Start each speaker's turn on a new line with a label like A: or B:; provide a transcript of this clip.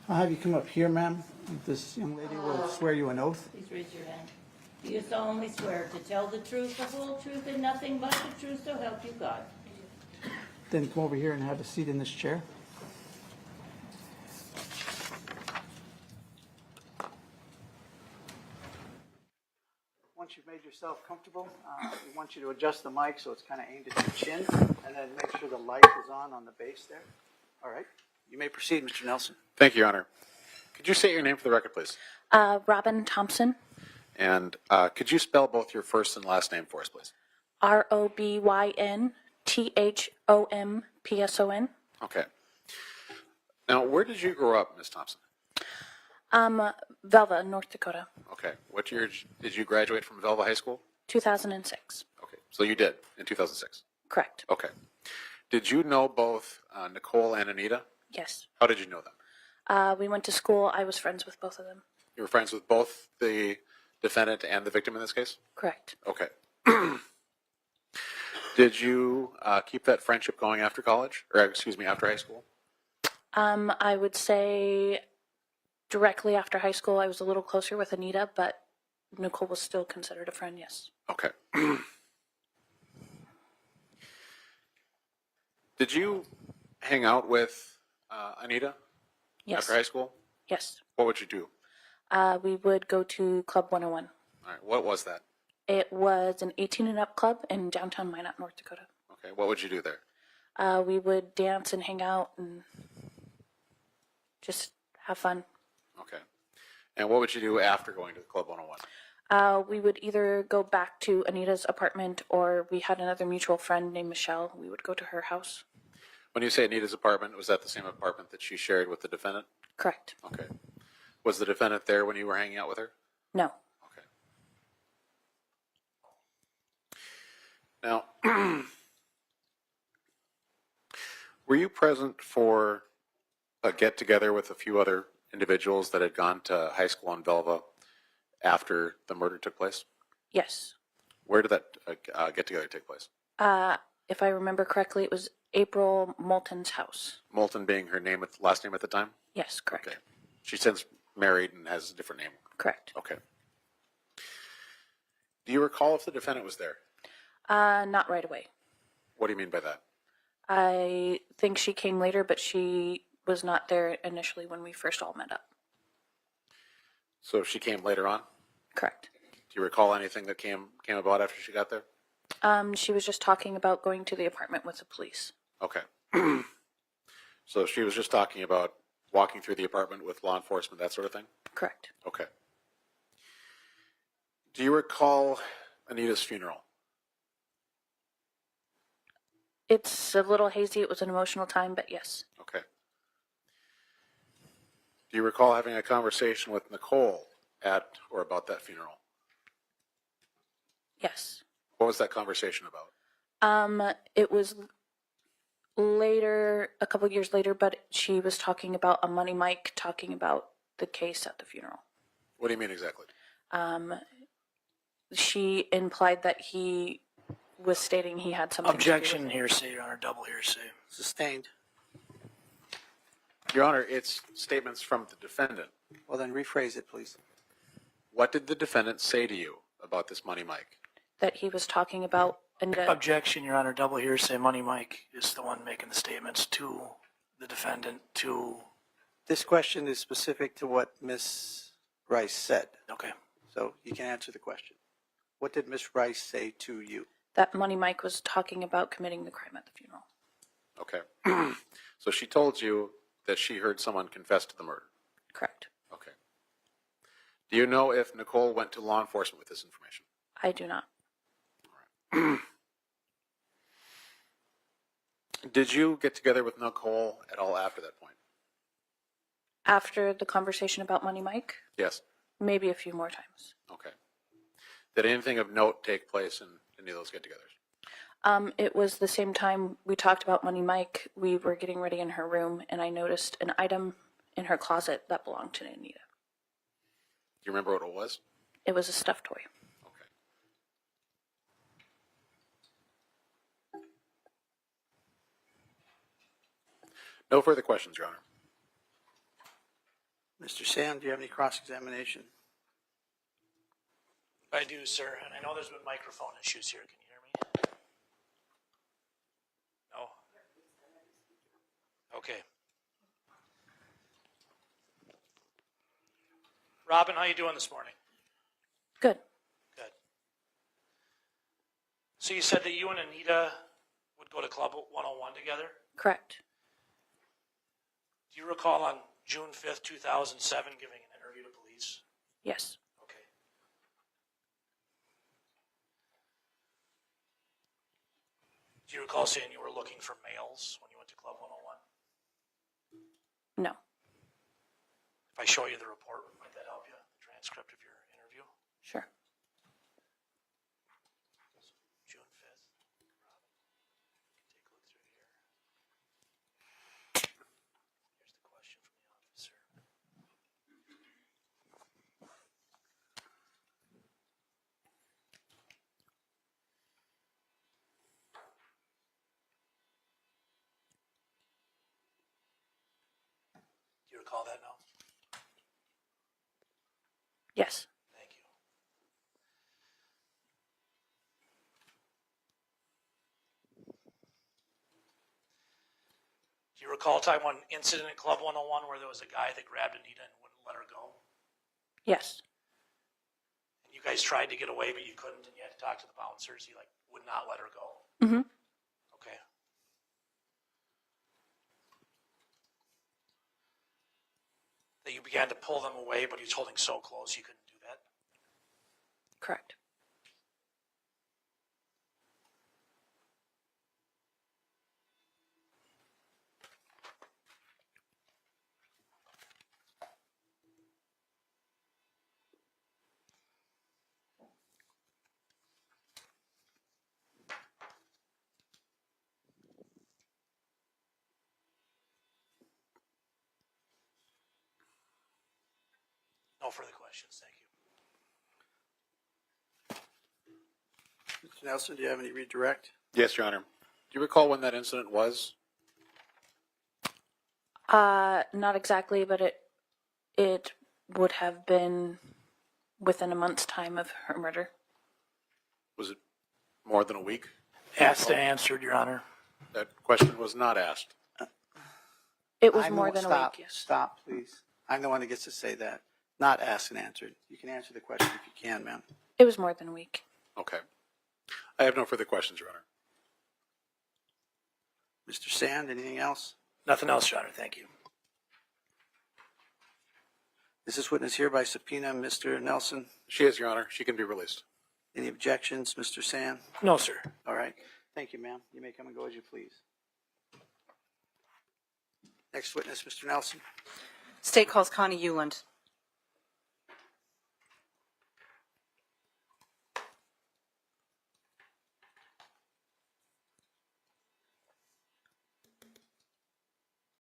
A: I'll have you come up here, ma'am. This young lady will swear you an oath.
B: Please raise your hand. Do you solemnly swear to tell the truth, the whole truth, and nothing but the truth, so help you God?
A: Then come over here and have a seat in this chair. Once you've made yourself comfortable, we want you to adjust the mic so it's kind of aimed at your chin, and then make sure the light is on the base there. All right. You may proceed, Mr. Nelson.
C: Thank you, Your Honor. Could you state your name for the record, please?
D: Robin Thompson.
C: And could you spell both your first and last name for us, please?
D: ROBYNTHOMPSON.
C: Okay. Now, where did you grow up, Ms. Thompson?
D: Velva, North Dakota.
C: Okay. What year did you graduate from Velva High School?
D: 2006.
C: Okay. So you did, in 2006?
D: Correct.
C: Okay. Did you know both Nichole and Anita?
D: Yes.
C: How did you know them?
D: We went to school. I was friends with both of them.
C: You were friends with both the defendant and the victim in this case?
D: Correct.
C: Okay. Did you keep that friendship going after college? Or, excuse me, after high school?
D: I would say directly after high school, I was a little closer with Anita, but Nichole was still considered a friend, yes.
C: Okay. Did you hang out with Anita
D: Yes.
C: after high school?
D: Yes.
C: What would you do?
D: We would go to Club 101.
C: All right. What was that?
D: It was an 18 and up club in downtown Minot, North Dakota.
C: Okay. What would you do there?
D: We would dance and hang out and just have fun.
C: Okay. And what would you do after going to Club 101?
D: We would either go back to Anita's apartment, or we had another mutual friend named Michelle. We would go to her house.
C: When you say Anita's apartment, was that the same apartment that she shared with the defendant?
D: Correct.
C: Okay. Was the defendant there when you were hanging out with her?
D: No.
C: Okay. Now, were you present for a get-together with a few other individuals that had gone to high school in Velva after the murder took place?
D: Yes.
C: Where did that get-together take place?
D: If I remember correctly, it was April Moulton's house.
C: Moulton being her last name at the time?
D: Yes, correct.
C: Okay. She's since married and has a different name.
D: Correct.
C: Okay. Do you recall if the defendant was there?
D: Not right away.
C: What do you mean by that?
D: I think she came later, but she was not there initially when we first all met up.
C: So she came later on?
D: Correct.
C: Do you recall anything that came about after she got there?
D: She was just talking about going to the apartment with the police.
C: Okay. So she was just talking about walking through the apartment with law enforcement, that sort of thing?
D: Correct.
C: Okay. Do you recall Anita's funeral?
D: It's a little hazy. It was an emotional time, but yes.
C: Okay. Do you recall having a conversation with Nichole at or about that funeral?
D: Yes.
C: What was that conversation about?
D: It was later, a couple years later, but she was talking about a money mic, talking about the case at the funeral.
C: What do you mean exactly?
D: She implied that he was stating he had something
E: Objection,
D: to do with it.
E: hearsay, Your Honor, double hearsay.
A: Sustained.
C: Your Honor, it's statements from the defendant.
A: Well, then rephrase it, please.
C: What did the defendant say to you about this money mic?
D: That he was talking about Anita.
E: Objection, Your Honor, double hearsay. Money Mike is the one making the statements to the defendant to...
A: This question is specific to what Ms. Rice said,
E: Okay.
A: so you can answer the question. What did Ms. Rice say to you?
D: That money mic was talking about committing the crime at the funeral.
C: Okay. So she told you that she heard someone confess to the murder.
D: Correct.
C: Okay. Do you know if Nichole went to law enforcement with this information?
D: I do not.
C: Did you get together with Nichole at all after that point?
D: After the conversation about money mic,
C: Yes.
D: maybe a few more times.
C: Okay. Did anything of note take place in any of those get-togethers?
D: It was the same time we talked about money mic. We were getting ready in her room, and I noticed an item in her closet that belonged to Anita.
C: Do you remember what it was?
D: It was a stuffed toy.
C: Okay. No further questions, Your Honor.
A: Mr. Sand, do you have any cross-examination?
E: I do, sir, and I know there's been microphone issues here. Can you hear me? No? Okay. Robin, how you doing this morning?
D: Good.
E: Good. So you said that you and Anita would go to Club 101 together?
D: Correct.
E: Do you recall on June 5th, 2007, giving an interview to police?
D: Yes.
E: Okay. Do you recall saying you were looking for males when you went to Club 101?
D: No.
E: If I show you the report, might that help you? The transcript of your interview?
D: Sure.
E: June 5th. Robin, take a look through here. Here's the question from the officer. Do you recall that now?
D: Yes.
E: Thank you. Do you recall a time one incident at Club 101 where there was a guy that grabbed Anita and wouldn't let her go?
D: Yes.
E: And you guys tried to get away, but you couldn't, and you had to talk to the bouncers. He would not let her go.
D: Mm-hmm.
E: Okay. That you began to pull them away, but he was holding so close you couldn't do that.
D: Correct.
E: No further questions. Thank you.
A: Mr. Nelson, do you have any redirect?
C: Yes, Your Honor. Do you recall when that incident was?
D: Not exactly, but it would have been within a month's time of her murder.
C: Was it more than a week?
E: Asked and answered, Your Honor.
C: That question was not asked.
D: It was more than a
A: Stop,
D: week, yes.
A: Stop, please. I'm the one that gets to say that. Not asked and answered. You can answer the question if you can, ma'am.
D: It was more than a week.
C: Okay. I have no further questions, Your Honor.
A: Mr. Sand, anything else?
E: Nothing else, Your Honor. Thank you.
A: Is this witness hereby subpoena Mr. Nelson?
C: She is, Your Honor. She can be released.
A: Any objections, Mr. Sand?
E: No, sir.
A: All right. Thank you, ma'am. You may come and go as you please. Next witness, Mr. Nelson.
F: State calls Connie Euland.